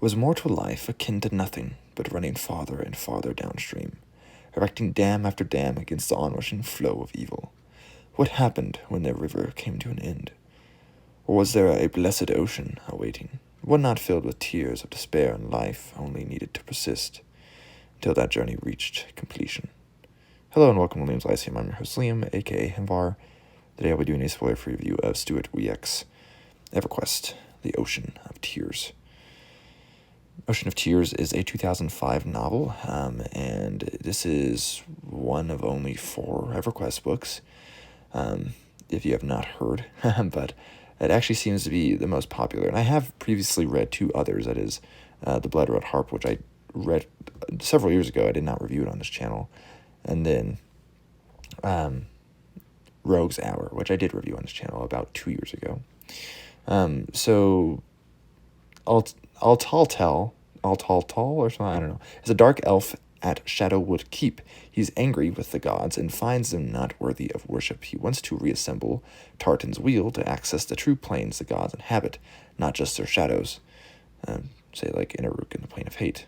was mortal life akin to nothing but running farther and farther downstream, erecting dam after dam against the onrushing flow of evil? What happened when their river came to an end? Or was there a blessed ocean awaiting, one not filled with tears of despair, and life only needed to persist until that journey reached completion? Hello and welcome to Liam's Lyceum. I'm your host Liam, aka Himvar. Today I'll be doing a spoiler-free review of Stewart Wieck's EverQuest, The Ocean of Tears. Ocean of Tears is a 2005 novel, and this is one of only 4 EverQuest books, if you have not heard, but it actually seems to be the most popular. And I have previously read 2 others, that is, The Blood Red Harp, which I read several years ago. I did not review it on this channel. And then Rogue's Hour, which I did review on this channel about 2 years ago. So Altaltal or something, I don't know, is a dark elf at Shadowwood Keep. He's angry with the gods and finds them not worthy of worship. He wants to reassemble Tartan's wheel to access the true planes the gods inhabit, not just their shadows, say like Inaruk in the Plane of Hate.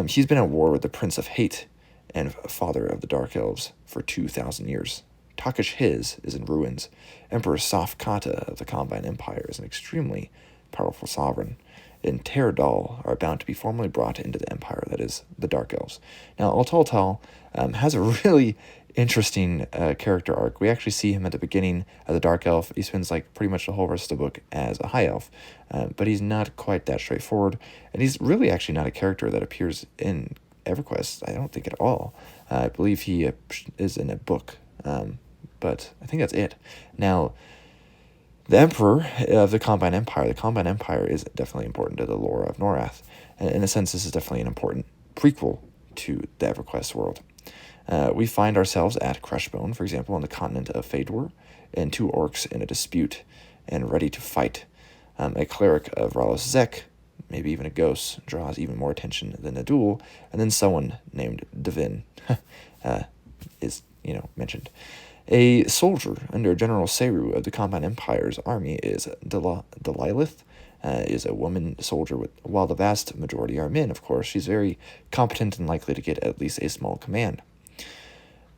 He's been at war with the Prince of Hate and father of the Dark Elves for 2,000 years. Takish His is in ruins. Emperor Saf Kata of the Combine Empire is an extremely powerful sovereign, and Teradal are bound to be formally brought into the Empire, that is, the Dark Elves. Now, Altaltal has a really interesting character arc. We actually see him at the beginning as a Dark Elf. He spends like pretty much the whole rest of the book as a High Elf, but he's not quite that straightforward, and he's really actually not a character that appears in EverQuest, I don't think at all. I believe he is in a book, but I think that's it. Now, the Emperor of the Combine Empire is definitely important to the lore of Norath. And in a sense, this is definitely an important prequel to the EverQuest world. We find ourselves at Crushbone, for example, on the continent of Fador, and 2 orcs in a dispute and ready to fight. A cleric of Ralos Zek, maybe even a ghost, draws even more attention than a duel, and then someone named Devin is, mentioned. A soldier under General Seru of the Combine Empire's army is Delilith, is a woman soldier, while the vast majority are men, of course. She's very competent and likely to get at least a small command.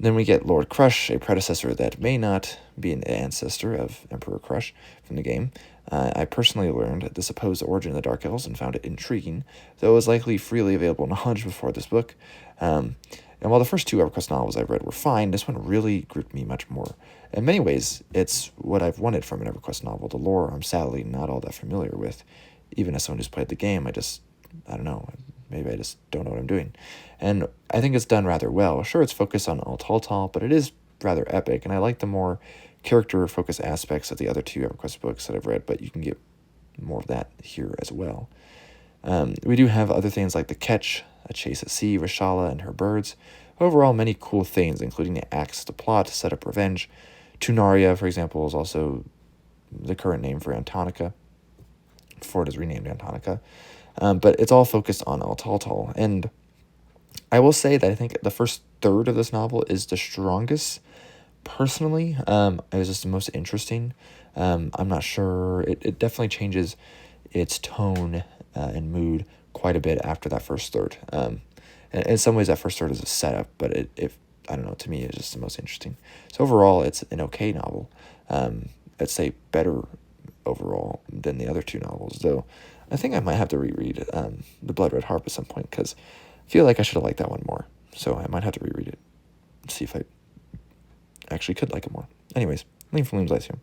Then we get Lord Crush, a predecessor that may not be an ancestor of Emperor Crush from the game. I personally learned the supposed origin of the Dark Elves and found it intriguing, though it was likely freely available knowledge before this book. And while the first 2 EverQuest novels I've read were fine, this one really gripped me much more. In many ways, it's what I've wanted from an EverQuest novel. The lore I'm sadly not all that familiar with. Even as someone who's played the game, I don't know, maybe I just don't know what I'm doing. And I think it's done rather well. Sure, it's focused on Altaltal, but it is rather epic, and I like the more character-focused aspects of the other 2 EverQuest books that I've read, but you can get more of that here as well. We do have other things like The Catch, A Chase at Sea, Rashala and her birds. Overall, many cool things, including the axe to plot, set up revenge. Tunaria, for example, is also the current name for Antonica, before it is renamed Antonica. But it's all focused on Altaltal. And I will say that I think the first third of this novel is the strongest. Personally, it was just the most interesting. I'm not sure. It definitely changes its tone and mood quite a bit after that first third. And in some ways, that first third is a setup, but I don't know, to me, it's just the most interesting. So overall, it's an okay novel. I'd say better overall than the other 2 novels, though I think I might have to reread The Blood Red Harp at some point, because I feel like I should have liked that one more. So I might have to reread it and see if I actually could like it more. Anyways, Liam from Liam's Lyceum.